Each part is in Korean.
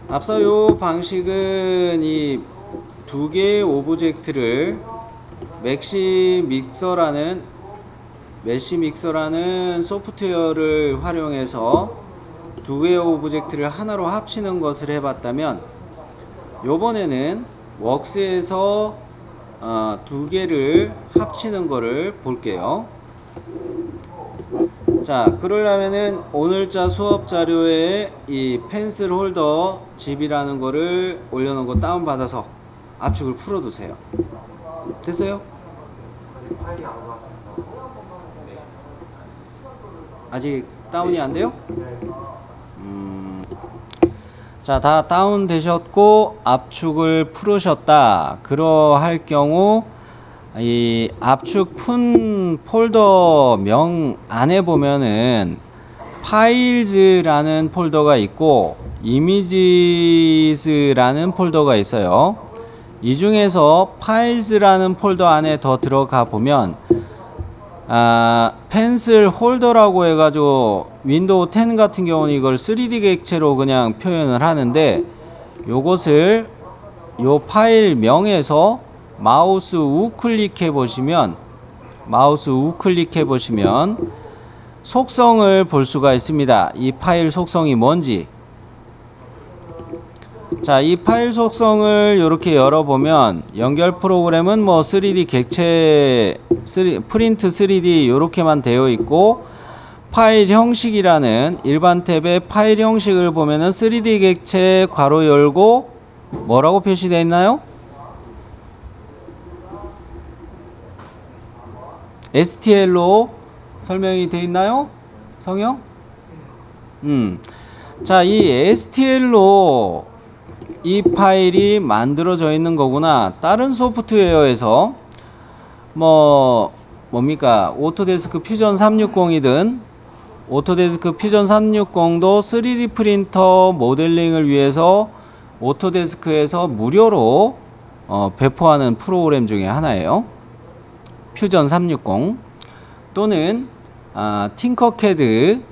앞서 요 방식은 이 두 개의 오브젝트를 메시 믹서라는 소프트웨어를 활용해서 두 개의 오브젝트를 하나로 합치는 것을 해봤다면, 요번에는 웍스에서 두 개를 합치는 것을 볼게요. 자, 그러려면은 오늘자 수업 자료에 이 펜슬 홀더 집이라는 거를 올려놓은 거 다운받아서 압축을 풀어두세요. 됐어요? 아직 다운이 안 돼요? 자, 다 다운 되셨고 압축을 풀으셨다. 그러할 경우 이 압축 푼 폴더 명 안에 보면은 파일즈라는 폴더가 있고 이미지스라는 폴더가 있어요. 이 중에서 파일즈라는 폴더 안에 더 들어가 보면 펜슬 홀더라고 해가지고 윈도우 10 같은 경우는 이걸 3D 객체로 그냥 표현을 하는데, 요것을 요 파일 명에서 마우스 우클릭해 보시면 속성을 볼 수가 있습니다. 이 파일 속성이 뭔지. 자, 이 파일 속성을 이렇게 열어보면 연결 프로그램은 뭐 3D 객체, 프린트 3D 이렇게만 되어 있고, 파일 형식이라는 일반 탭의 파일 형식을 보면은 3D 객체 괄호 열고 뭐라고 표시되어 있나요? STL로 설명이 되어 있나요? 성형? 자, 이 STL로 이 파일이 만들어져 있는 거구나. 다른 소프트웨어에서 뭡니까? 오토데스크 퓨전 360이든 오토데스크 퓨전 360도 3D 프린터 모델링을 위해서 오토데스크에서 무료로 배포하는 프로그램 중에 하나예요. 퓨전 360 또는 팅커캐드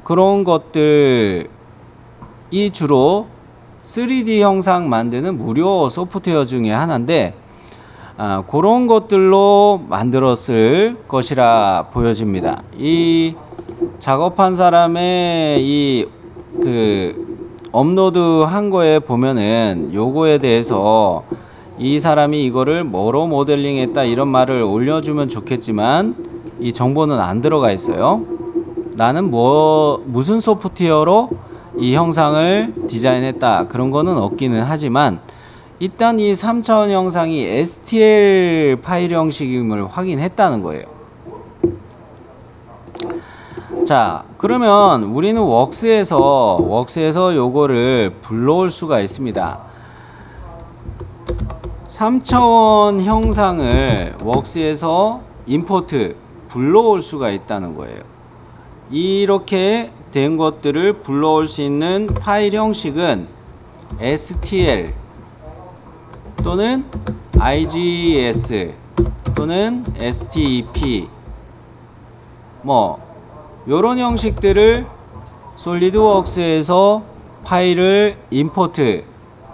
그런 것들이 주로 3D 형상 만드는 무료 소프트웨어 중에 하나인데, 그런 것들로 만들었을 것이라 보여집니다. 이 작업한 사람의 업로드 한 거에 보면은 요거에 대해서 이 사람이 이거를 뭐로 모델링 했다 이런 말을 올려주면 좋겠지만 이 정보는 안 들어가 있어요. 나는 무슨 소프트웨어로 이 형상을 디자인했다 그런 거는 없기는 하지만, 일단 이 3차원 형상이 STL 파일 형식임을 확인했다는 거예요. 자, 그러면 우리는 웍스에서 요거를 불러올 수가 있습니다. 3차원 형상을 웍스에서 임포트 불러올 수가 있다는 거예요. 이렇게 된 것들을 불러올 수 있는 파일 형식은 STL 또는 IGS 또는 STEP 요런 형식들을 솔리드웍스에서 파일을 임포트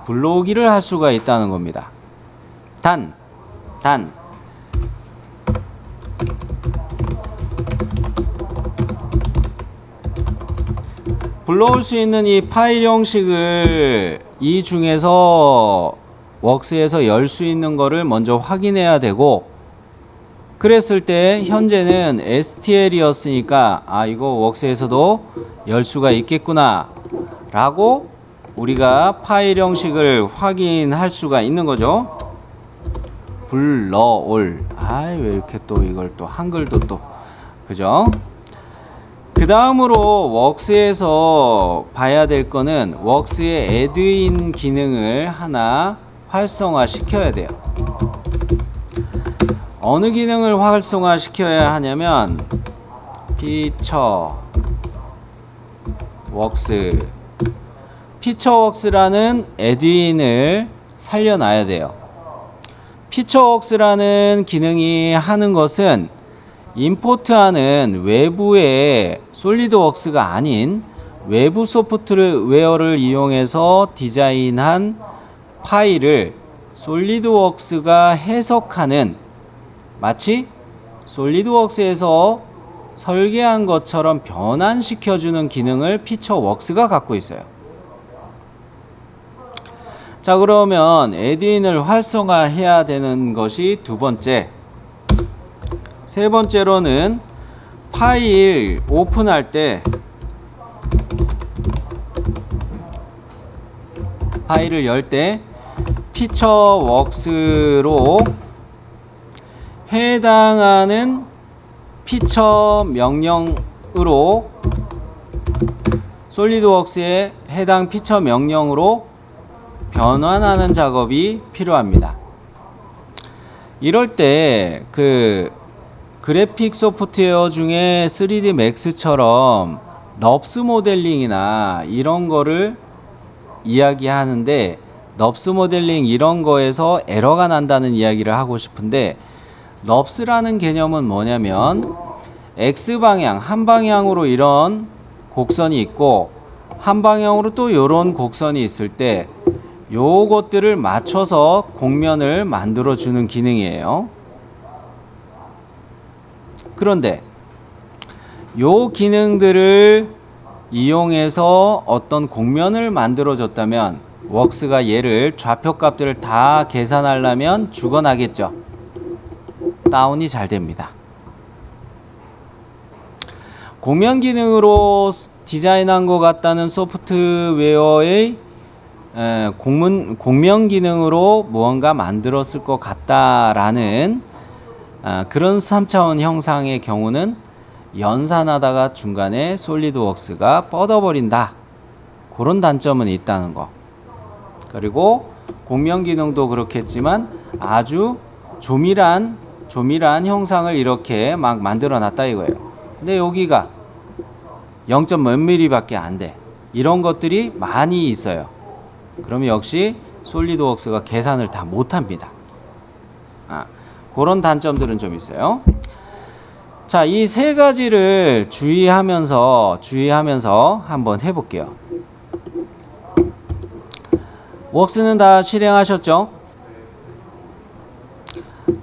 불러오기를 할 수가 있다는 겁니다. 단 불러올 수 있는 이 파일 형식을 이 중에서 웍스에서 열 수 있는 거를 먼저 확인해야 되고, 그랬을 때 현재는 STL이었으니까 이거 웍스에서도 열 수가 있겠구나 라고 우리가 파일 형식을 확인할 수가 있는 거죠. 불러올. 왜 이렇게 또 이걸 또 한글도 또 그죠? 그 다음으로 웍스에서 봐야 될 거는 웍스의 애드인 기능을 하나 활성화 시켜야 돼요. 어느 기능을 활성화 시켜야 하냐면 피처웍스라는 애드인을 살려놔야 돼요. 피처웍스라는 기능이 하는 것은 임포트하는 외부의 솔리드웍스가 아닌 외부 소프트웨어를 이용해서 디자인한 파일을 솔리드웍스가 해석하는, 마치 솔리드웍스에서 설계한 것처럼 변환시켜주는 기능을 피처웍스가 갖고 있어요. 자, 그러면 에드윈을 활성화해야 되는 것이 두 번째. 세 번째로는 파일 오픈할 때 파일을 열 때 피처웍스로 해당하는 피처 명령으로 솔리드웍스의 해당 피처 명령으로 변환하는 작업이 필요합니다. 이럴 때 그 그래픽 소프트웨어 중에 3D 맥스처럼 넙스 모델링이나 이런 거를 이야기하는데, 넙스 모델링 이런 거에서 에러가 난다는 이야기를 하고 싶은데, 넙스라는 개념은 뭐냐면 X방향, 한 방향으로 이런 곡선이 있고 한 방향으로 또 이런 곡선이 있을 때 요것들을 맞춰서 곡면을 만들어 주는 기능이에요. 그런데 요 기능들을 이용해서 어떤 곡면을 만들어 줬다면 웍스가 얘를 좌표값들을 다 계산하려면 죽어나겠죠. 다운이 잘 됩니다. 곡면 기능으로 디자인한 것 같다는 소프트웨어의 곡면 기능으로 무언가 만들었을 것 같다라는 그런 3차원 형상의 경우는 연산하다가 중간에 솔리드웍스가 뻗어버린다, 그런 단점은 있다는 거. 그리고 곡면 기능도 그렇겠지만 아주 조밀한 형상을 이렇게 막 만들어 놨다 이거예요. 근데 여기가 0. 몇 mm 밖에 안 돼. 이런 것들이 많이 있어요. 그러면 역시 솔리드웍스가 계산을 다 못합니다. 그런 단점들은 좀 있어요. 자, 이 세 가지를 주의하면서 한번 해볼게요. 웍스는 다 실행하셨죠?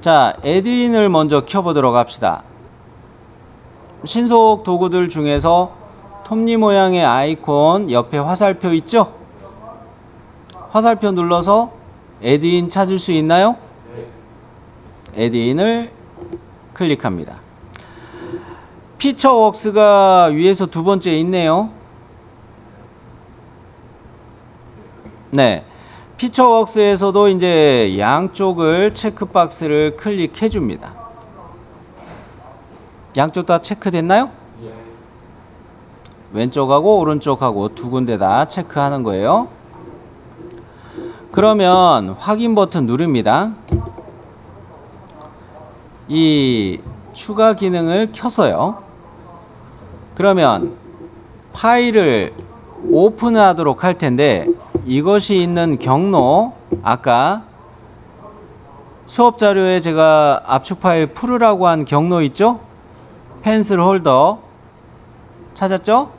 자, 에드윈을 먼저 켜보도록 합시다. 신속 도구들 중에서 톱니 모양의 아이콘 옆에 화살표 있죠? 화살표 눌러서 에드윈 찾을 수 있나요? 에드윈을 클릭합니다. 피처웍스가 위에서 두 번째 있네요. 네, 피처웍스에서도 이제 양쪽을 체크박스를 클릭해 줍니다. 양쪽 다 체크됐나요? 왼쪽하고 오른쪽하고 두 군데 다 체크하는 거예요. 그러면 확인 버튼 누릅니다. 이 추가 기능을 켰어요. 그러면 파일을 오픈하도록 할 텐데, 이것이 있는 경로, 아까 수업 자료에 제가 압축 파일 풀으라고 한 경로 있죠? 펜슬 홀더 찾았죠?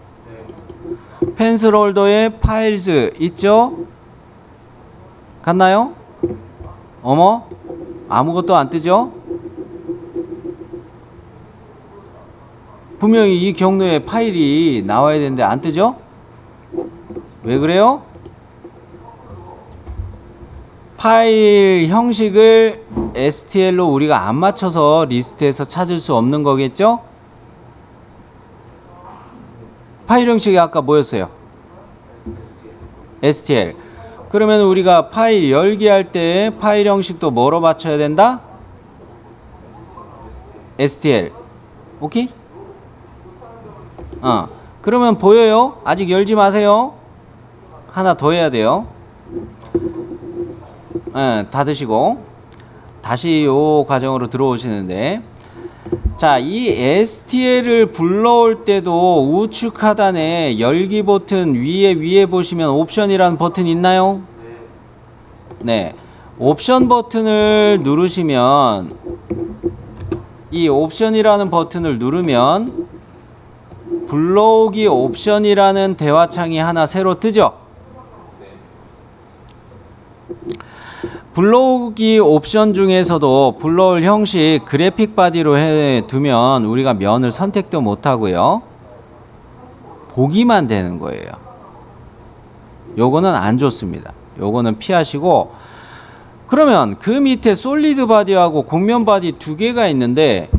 펜슬 홀더에 파일즈 있죠? 갔나요? 어머, 아무것도 안 뜨죠? 분명히 이 경로에 파일이 나와야 되는데 안 뜨죠? 왜 그래요? 파일 형식을 STL로 우리가 안 맞춰서 리스트에서 찾을 수 없는 거겠죠? 파일 형식이 아까 뭐였어요? STL. 그러면 우리가 파일 열기 할 때 파일 형식도 뭐로 맞춰야 된다? STL. 오케이? 그러면 보여요? 아직 열지 마세요. 하나 더 해야 돼요. 닫으시고 다시 요 과정으로 들어오시는데, 자, 이 STL을 불러올 때도 우측 하단에 열기 버튼 위에 보시면 옵션이라는 버튼 있나요? 네, 옵션 버튼을 누르시면, 이 옵션이라는 버튼을 누르면 불러오기 옵션이라는 대화창이 하나 새로 뜨죠. 불러오기 옵션 중에서도 불러올 형식 그래픽 바디로 해두면 우리가 면을 선택도 못하고요. 보기만 되는 거예요. 요거는 안 좋습니다. 요거는 피하시고, 그러면 그 밑에 솔리드 바디하고 곡면 바디 두 개가 있는데,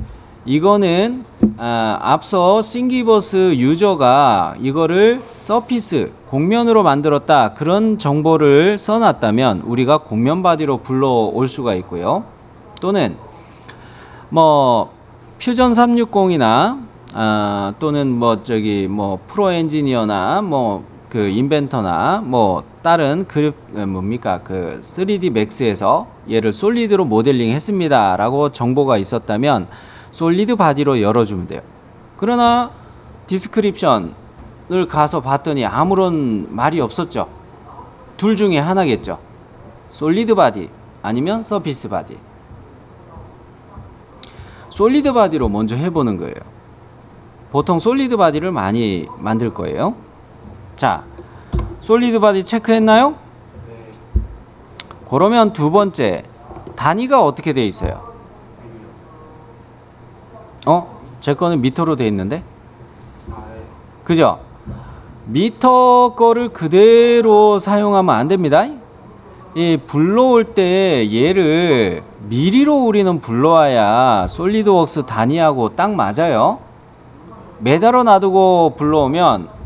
이거는 앞서 싱기버스 유저가 이거를 서피스 곡면으로 만들었다 그런 정보를 써놨다면 우리가 곡면 바디로 불러올 수가 있고요. 또는 뭐 퓨전 360이나 또는 뭐 프로 엔지니어나 뭐 그 인벤터나 뭐 다른 그 3D 맥스에서 얘를 솔리드로 모델링 했습니다 라고 정보가 있었다면 솔리드 바디로 열어주면 돼요. 그러나 디스크립션을 가서 봤더니 아무런 말이 없었죠. 둘 중에 하나겠죠. 솔리드 바디 아니면 서피스 바디. 솔리드 바디로 먼저 해보는 거예요. 보통 솔리드 바디를 많이 만들 거예요. 자, 솔리드 바디 체크했나요? 네. 그러면 두 번째, 단위가 어떻게 돼 있어요? 제 거는 미터로 돼 있는데? 그죠? 미터 거를 그대로 사용하면 안 됩니다. 불러올 때 얘를 미리로 우리는 불러와야 솔리드웍스 단위하고 딱 맞아요. 매달아 놔두고 불러오면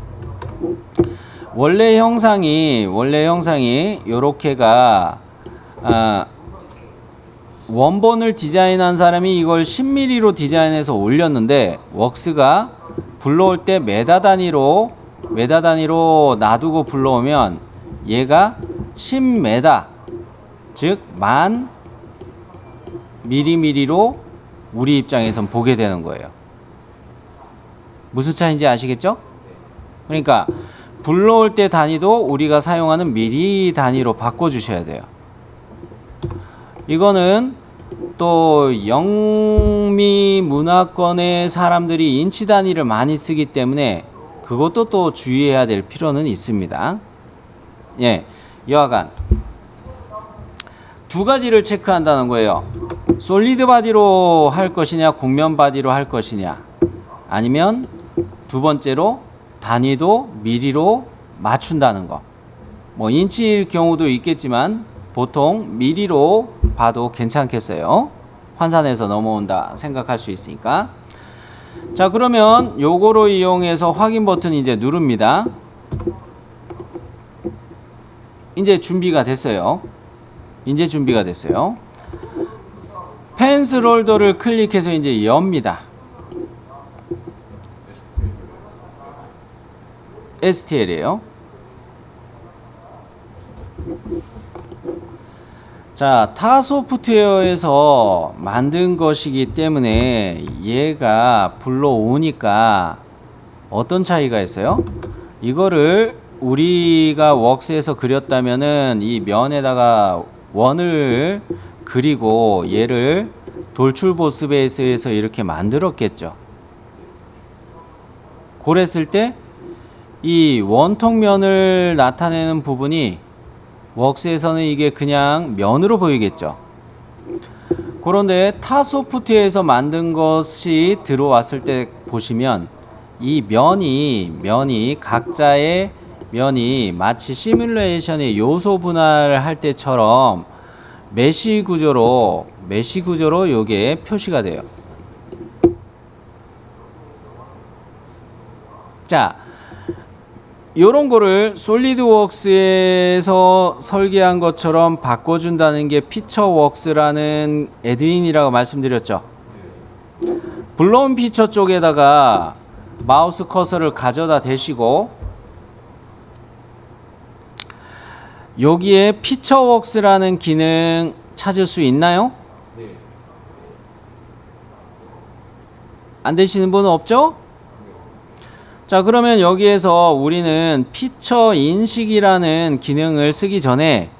원래 형상이 요렇게가 원본을 디자인한 사람이 이걸 10mm로 디자인해서 올렸는데 웍스가 불러올 때 메다 단위로 놔두고 불러오면 얘가 10m 즉 10,000mm로 우리 입장에선 보게 되는 거예요. 무슨 차이인지 아시겠죠? 그러니까 불러올 때 단위도 우리가 사용하는 미리 단위로 바꿔주셔야 돼요. 이거는 또 영미 문화권의 사람들이 인치 단위를 많이 쓰기 때문에 그것도 또 주의해야 될 필요는 있습니다. 예, 여하간 두 가지를 체크한다는 거예요. 솔리드 바디로 할 것이냐 곡면 바디로 할 것이냐, 아니면 두 번째로 단위도 미리로 맞춘다는 거. 뭐 인치일 경우도 있겠지만 보통 미리로 봐도 괜찮겠어요. 환산해서 넘어온다 생각할 수 있으니까. 자, 그러면 요거로 이용해서 확인 버튼 이제 누릅니다. 이제 준비가 됐어요. 펜슬 홀더를 클릭해서 이제 엽니다. STL이에요. 자, 타 소프트웨어에서 만든 것이기 때문에 얘가 불러오니까 어떤 차이가 있어요? 이거를 우리가 웍스에서 그렸다면은 이 면에다가 원을 그리고 얘를 돌출 보스 베이스에서 이렇게 만들었겠죠. 그랬을 때 이 원통면을 나타내는 부분이 웍스에서는 이게 그냥 면으로 보이겠죠. 그런데 타 소프트웨어에서 만든 것이 들어왔을 때 보시면 이 면이 각자의 면이 마치 시뮬레이션의 요소 분할을 할 때처럼 메쉬 구조로 요게 표시가 돼요. 자, 요런 거를 솔리드웍스에서 설계한 것처럼 바꿔준다는 게 피처웍스라는 애드인이라고 말씀드렸죠. 불러온 피처 쪽에다가 마우스 커서를 가져다 대시고 여기에 피처웍스라는 기능 찾을 수 있나요? 네. 안 되시는 분은 없죠? 자, 그러면 여기에서 우리는 피처 인식이라는 기능을 쓰기 전에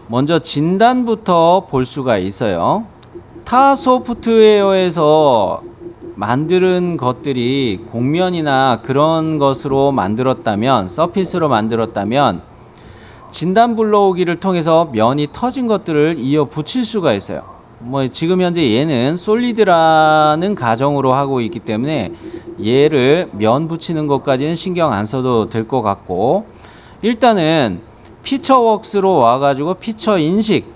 먼저 진단부터 볼 수가 있어요. 타 소프트웨어에서 만드는 것들이 곡면이나 그런 것으로 만들었다면, 서피스로 만들었다면 진단 불러오기를 통해서 면이 터진 것들을 이어 붙일 수가 있어요. 뭐 지금 현재 얘는 솔리드라는 가정으로 하고 있기 때문에 얘를 면 붙이는 것까지는 신경 안 써도 될 것 같고, 일단은 피처웍스로 와가지고 피처 인식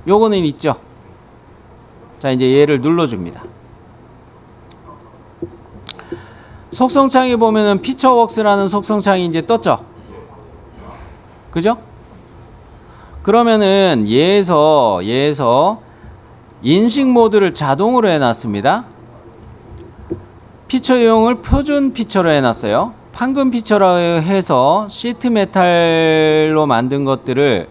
요거는 있죠. 자, 이제 얘를 눌러줍니다. 속성창에 보면은 피처웍스라는 속성창이 이제 떴죠. 그죠? 그러면은 얘에서 인식 모드를 자동으로 해놨습니다. 피처용을 표준 피처로 해놨어요. 판금 피처라고 해서 시트 메탈로 만든 것들을,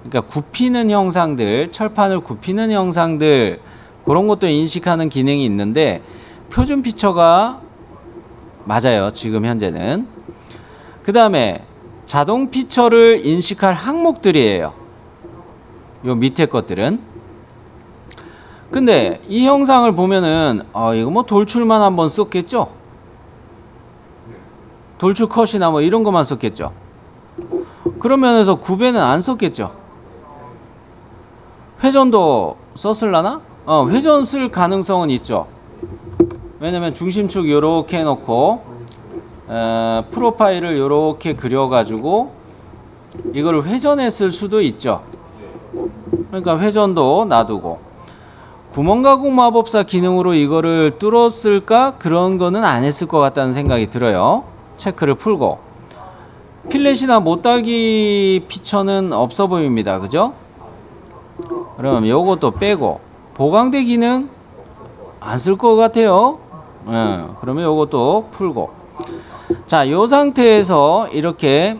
그러니까 굽히는 형상들, 철판을 굽히는 형상들, 그런 것도 인식하는 기능이 있는데 표준 피처가 맞아요, 지금 현재는. 그 다음에 자동 피처를 인식할 항목들이에요, 요 밑에 것들은. 근데 이 형상을 보면은 이거 뭐 돌출만 한번 썼겠죠? 돌출 컷이나 뭐 이런 것만 썼겠죠? 그런 면에서 구배는 안 썼겠죠? 회전도 썼을라나? 회전 쓸 가능성은 있죠. 왜냐면 중심축 요렇게 해놓고 프로파일을 요렇게 그려가지고 이걸 회전했을 수도 있죠. 그러니까 회전도 놔두고, 구멍가공 마법사 기능으로 이거를 뚫었을까? 그런 거는 안 했을 것 같다는 생각이 들어요. 체크를 풀고, 필렛이나 못따기 피처는 없어 보입니다. 그죠? 그럼 요것도 빼고, 보강대 기능 안 쓸 것 같아요. 그러면 요것도 풀고. 자, 요 상태에서 이렇게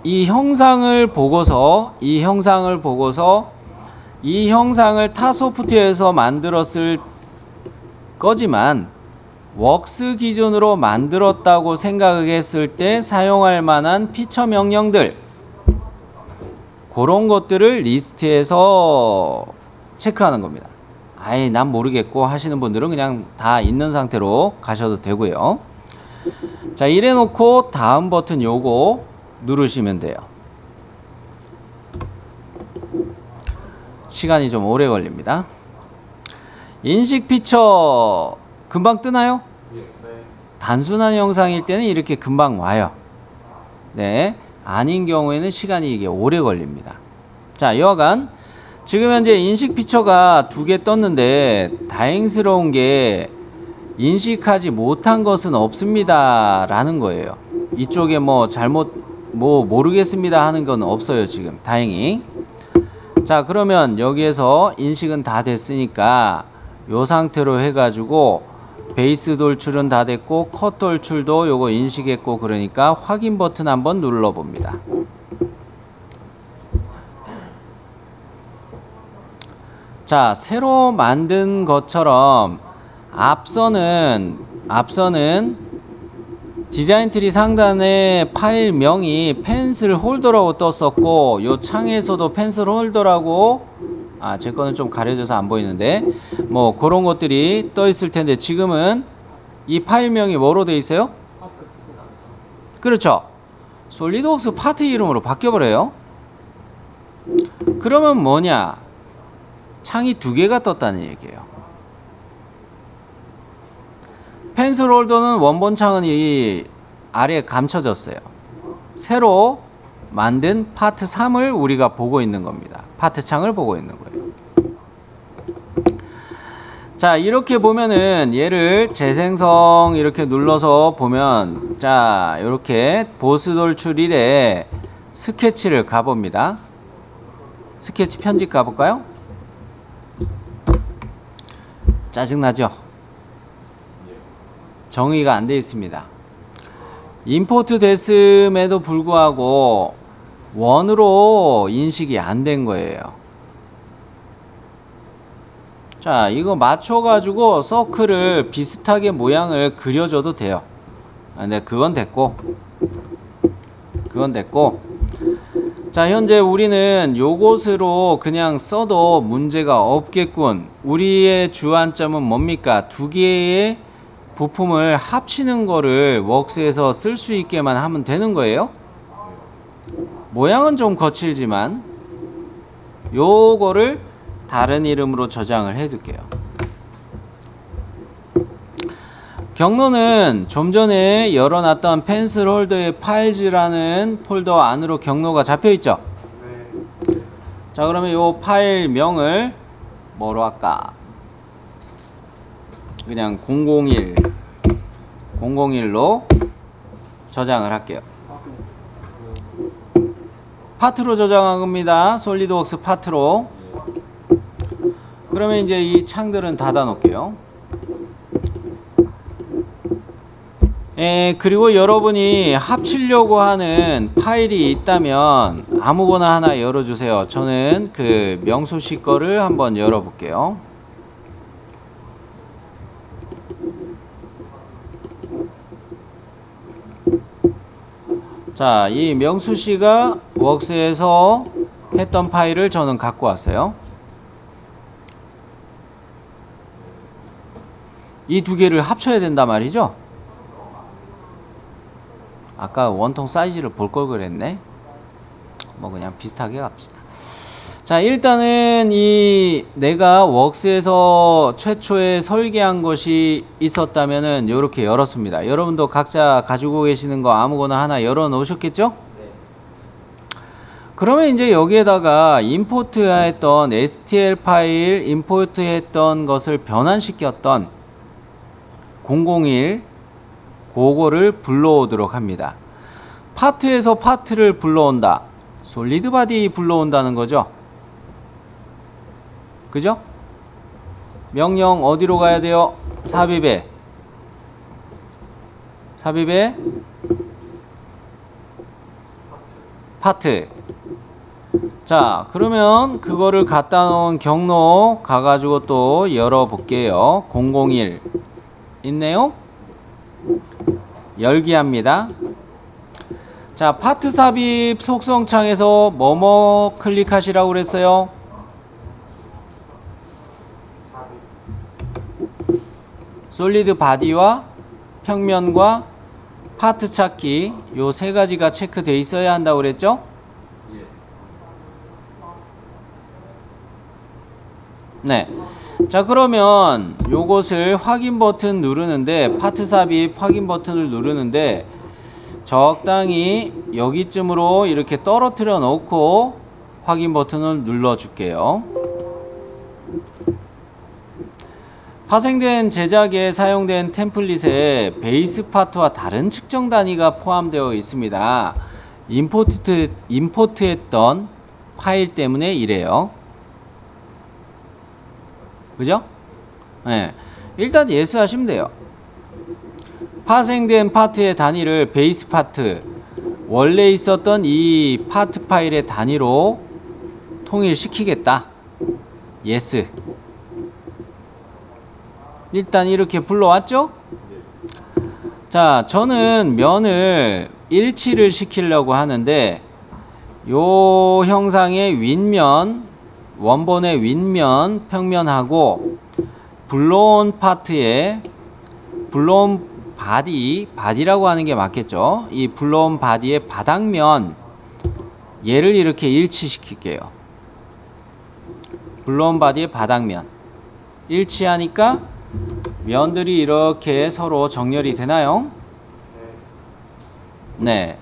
이 형상을 보고서 이 형상을 타 소프트웨어에서 만들었을 거지만 웍스 기준으로 만들었다고 생각했을 때 사용할 만한 피처 명령들, 그런 것들을 리스트에서 체크하는 겁니다. 아예 난 모르겠고 하시는 분들은 그냥 다 있는 상태로 가셔도 되고요. 자, 이래 놓고 다음 버튼 요거 누르시면 돼요. 시간이 좀 오래 걸립니다. 인식 피처 금방 뜨나요? 단순한 영상일 때는 이렇게 금방 와요. 네, 아닌 경우에는 시간이 이게 오래 걸립니다. 자, 여하간 지금 현재 인식 피처가 2개 떴는데 다행스러운 게 인식하지 못한 것은 없습니다 라는 거예요. 이쪽에 뭐 잘못 모르겠습니다 하는 건 없어요, 지금 다행히. 자, 그러면 여기에서 인식은 다 됐으니까 요 상태로 해가지고 베이스 돌출은 다 됐고 컷 돌출도 요거 인식했고, 그러니까 확인 버튼 한번 눌러 봅니다. 자, 새로 만든 것처럼 앞서는 디자인 트리 상단에 파일명이 펜슬 홀더라고 떴었고, 요 창에서도 펜슬 홀더라고, 제 거는 좀 가려져서 안 보이는데 뭐 그런 것들이 떠 있을 텐데, 지금은 이 파일명이 뭐로 돼 있어요? 그렇죠, 솔리드웍스 파트 이름으로 바뀌어 버려요. 그러면 뭐냐, 창이 2개가 떴다는 얘기예요. 펜슬 홀더는 원본 창은 이 아래에 감춰졌어요. 새로 만든 파트 3을 우리가 보고 있는 겁니다. 파트 창을 보고 있는 거예요. 자, 이렇게 보면은 얘를 재생성 이렇게 눌러서 보면, 자, 이렇게 보스 돌출 1에 스케치를 가봅니다. 스케치 편집 가볼까요? 짜증나죠? 정의가 안 되어 있습니다. 임포트 됐음에도 불구하고 원으로 인식이 안 된 거예요. 자, 이거 맞춰가지고 서클을 비슷하게 모양을 그려줘도 돼요. 근데 그건 됐고. 자, 자, 현재 우리는 요것으로 그냥 써도 문제가 없겠군. 우리의 주안점은 뭡니까? 두 개의 부품을 합치는 거를 웍스에서 쓸 수 있게만 하면 되는 거예요. 모양은 좀 거칠지만 요거를 다른 이름으로 저장을 해 둘게요. 경로는 좀 전에 열어놨던 펜슬 홀더의 파일즈라는 폴더 안으로 경로가 잡혀 있죠. 자, 그러면 요 파일명을 뭐로 할까? 그냥 001로 저장을 할게요. 파트로 저장한 겁니다. 솔리드웍스 파트로. 그러면 이제 이 창들은 닫아 놓을게요. 그리고 여러분이 합치려고 하는 파일이 있다면 아무거나 하나 열어주세요. 저는 그 명소씨 거를 한번 열어볼게요. 자, 이 명수씨가 웍스에서 했던 파일을 저는 갖고 왔어요. 이 두 개를 합쳐야 된단 말이죠. 아까 원통 사이즈를 볼 걸 그랬네. 뭐 그냥 비슷하게 갑시다. 자, 일단은 이 내가 웍스에서 최초에 설계한 것이 있었다면은 이렇게 열었습니다. 여러분도 각자 가지고 계시는 거 아무거나 하나 열어 놓으셨겠죠? 네. 그러면 이제 여기에다가 임포트했던 STL 파일 임포트했던 것을 변환시켰던 001 그거를 불러오도록 합니다. 파트에서 파트를 불러온다. 솔리드 바디 불러온다는 거죠. 그죠? 명령 어디로 가야 돼요? 삽입에 파트. 자, 그러면 그거를 갖다 놓은 경로 가가지고 또 열어볼게요. 001 있네요. 열기 합니다. 자, 파트 삽입 속성창에서 뭐뭐 클릭하시라고 그랬어요? 솔리드 바디와 평면과 파트 찾기 요 세 가지가 체크되어 있어야 한다고 그랬죠? 네. 자, 그러면 요것을 확인 버튼 누르는데 파트 삽입 확인 버튼을 누르는데 적당히 여기쯤으로 이렇게 떨어뜨려 놓고 확인 버튼을 눌러 줄게요. 파생된 제작에 사용된 템플릿에 베이스 파트와 다른 측정 단위가 포함되어 있습니다. 임포트했던 파일 때문에 이래요. 그죠? 네. 일단 예스 하시면 돼요. 파생된 파트의 단위를 베이스 파트, 원래 있었던 이 파트 파일의 단위로 통일시키겠다. 예스. 일단 이렇게 불러왔죠? 자, 저는 면을 일치를 시키려고 하는데 요 형상의 윗면, 원본의 윗면, 평면하고 불러온 파트에 불러온 바디라고 하는 게 맞겠죠? 이 불러온 바디의 바닥면 얘를 이렇게 일치시킬게요. 불러온 바디의 바닥면 일치하니까 면들이 이렇게 서로 정렬이 되나요? 네.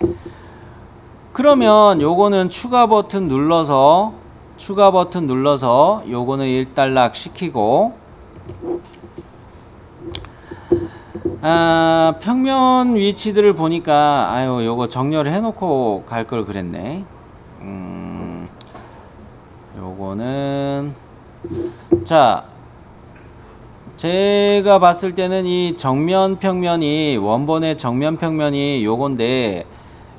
그러면 요거는 추가 버튼 눌러서 요거는 일단락 시키고 평면 위치들을 보니까 요거 정렬을 해놓고 갈 걸 그랬네. 요거는 자, 제가 봤을 때는 이 정면 평면이 원본의 정면 평면이 요건데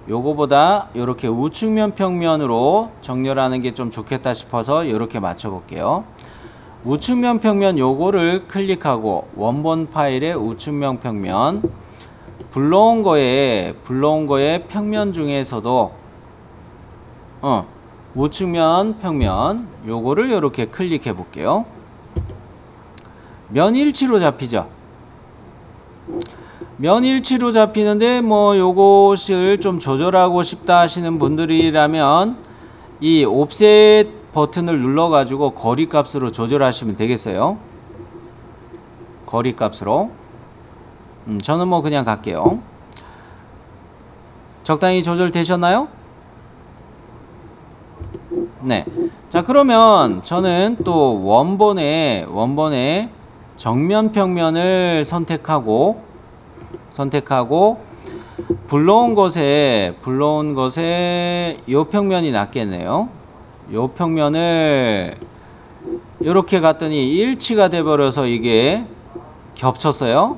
요거보다 요렇게 우측면 평면으로 정렬하는 게 좀 좋겠다 싶어서 요렇게 맞춰 볼게요. 우측면 평면 요거를 클릭하고 원본 파일의 우측면 평면 불러온 거에 평면 중에서도 우측면, 평면 요거를 이렇게 클릭해 볼게요. 면일치로 잡히죠. 면일치로 잡히는데 뭐 요것을 좀 조절하고 싶다 하시는 분들이라면 이 옵셋 버튼을 눌러 가지고 거리 값으로 조절하시면 되겠어요. 거리 값으로. 저는 뭐 그냥 갈게요. 적당히 조절되셨나요? 네. 자, 그러면 저는 또 원본의 정면 평면을 선택하고 불러온 것에 요 평면이 낫겠네요. 요 평면을 이렇게 갔더니 일치가 돼 버려서 이게 겹쳤어요.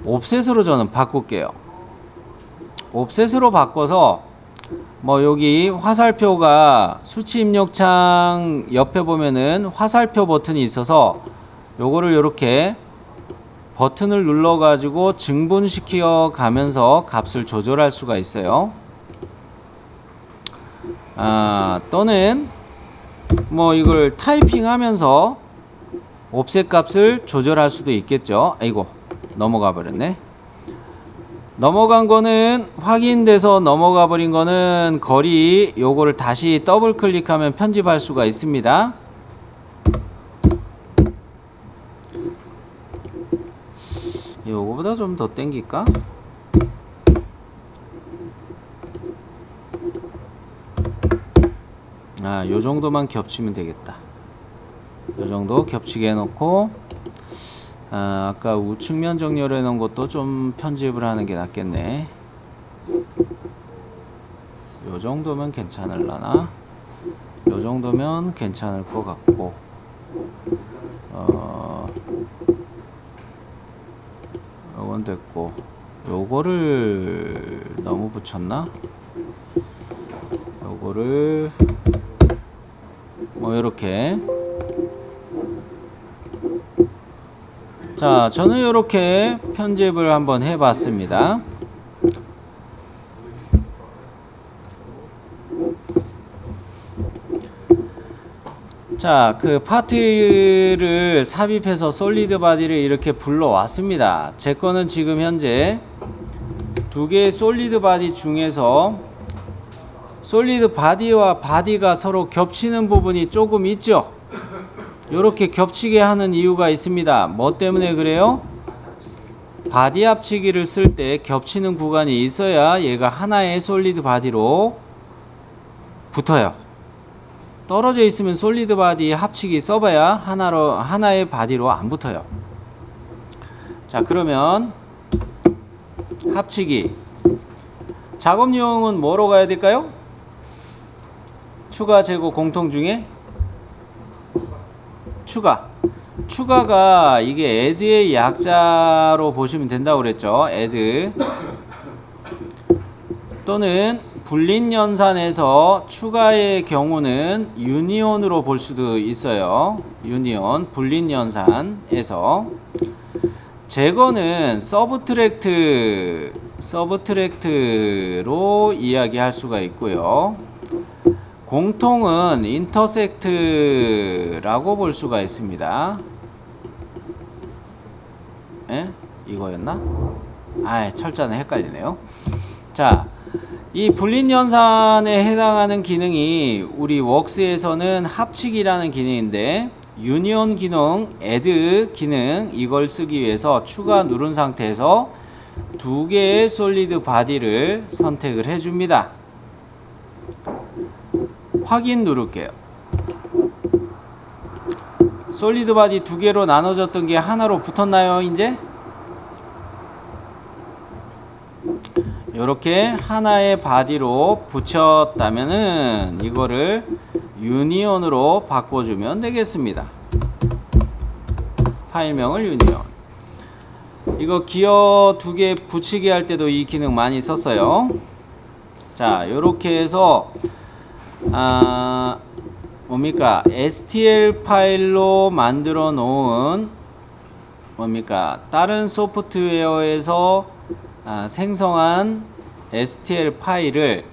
옵셋으로 저는 바꿀게요. 옵셋으로 바꿔서 뭐 여기 화살표가 수치 입력창 옆에 보면은 화살표 버튼이 있어서 요거를 이렇게 버튼을 눌러 가지고 증분시켜 가면서 값을 조절할 수가 있어요. 또는 뭐 이걸 타이핑 하면서 옵셋 값을 조절할 수도 있겠죠. 아이고, 넘어가 버렸네. 넘어간 거는 확인돼서 넘어가 버린 거는 거리 요거를 다시 더블 클릭하면 편집할 수가 있습니다. 요거보다 좀 더 땡길까? 요 정도만 겹치면 되겠다. 요 정도 겹치게 해놓고 아까 우측면 정렬해 놓은 것도 좀 편집을 하는 게 낫겠네. 요 정도면 괜찮을라나? 요 정도면 괜찮을 것 같고 요건 됐고 요거를 너무 붙였나? 요거를 뭐 요렇게. 자, 저는 요렇게 편집을 한번 해봤습니다. 자, 그 파트를 삽입해서 솔리드 바디를 이렇게 불러왔습니다. 제 거는 지금 현재 두 개의 솔리드 바디 중에서 솔리드 바디와 바디가 서로 겹치는 부분이 조금 있죠. 이렇게 겹치게 하는 이유가 있습니다. 뭐 때문에 그래요? 바디 합치기를 쓸 때 겹치는 구간이 있어야 얘가 하나의 솔리드 바디로 붙어요. 떨어져 있으면 솔리드 바디 합치기 써봐야 하나의 바디로 안 붙어요. 자, 그러면 합치기 작업 유형은 뭐로 가야 될까요? 추가, 제거, 공통 중에 추가가 이게 add의 약자로 보시면 된다고 그랬죠. add 또는 불린 연산에서 추가의 경우는 유니온으로 볼 수도 있어요. 유니온, 불린 연산에서. 제거는 서브트랙트로 이야기할 수가 있고요. 공통은 인터섹트라고 볼 수가 있습니다. 에? 이거였나? 철자는 헷갈리네요. 자, 이 불린 연산에 해당하는 기능이 우리 웍스에서는 합치기라는 기능인데 유니온 기능, add 기능 이걸 쓰기 위해서 추가 누른 상태에서 두 개의 솔리드 바디를 선택을 해줍니다. 확인 누를게요. 솔리드 바디 두 개로 나눠졌던 게 하나로 붙었나요, 이제? 이렇게 하나의 바디로 붙였다면은 이거를 유니온으로 바꿔주면 되겠습니다. 파일명을 유니온. 이거 기어 두 개 붙이게 할 때도 이 기능 많이 썼어요. 자, 이렇게 해서 뭡니까? STL 파일로 만들어 놓은 다른 소프트웨어에서 생성한 STL 파일을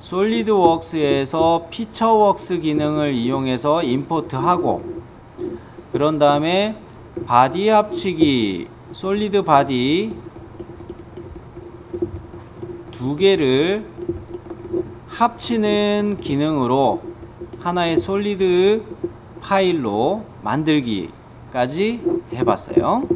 솔리드웍스에서 피처웍스 기능을 이용해서 임포트하고, 그런 다음에 바디 합치기, 솔리드 바디 두 개를 합치는 기능으로 하나의 솔리드 파일로 만들기까지 해봤어요.